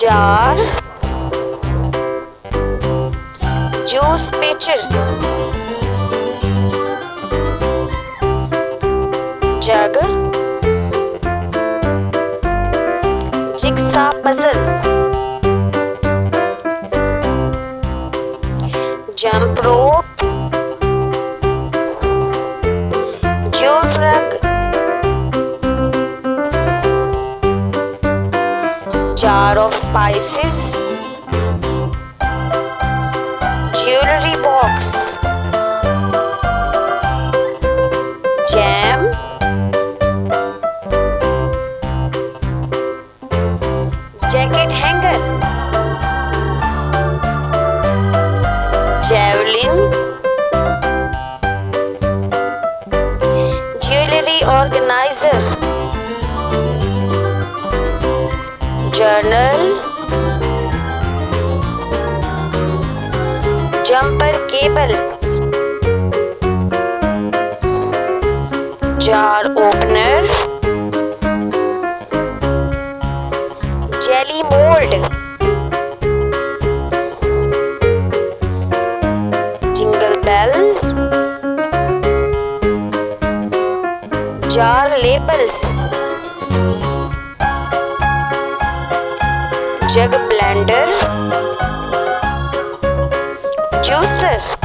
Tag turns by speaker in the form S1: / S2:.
S1: jar, juice pitcher, jug, jigsaw puzzle, jump rope, jewel rug, jar of spices, jewelry box, jam, jacket hanger, javelin, jewelry organizer, journal, jumper cable, jar opener, jelly mold, jingle bell, jar labels, jug blender, juicer.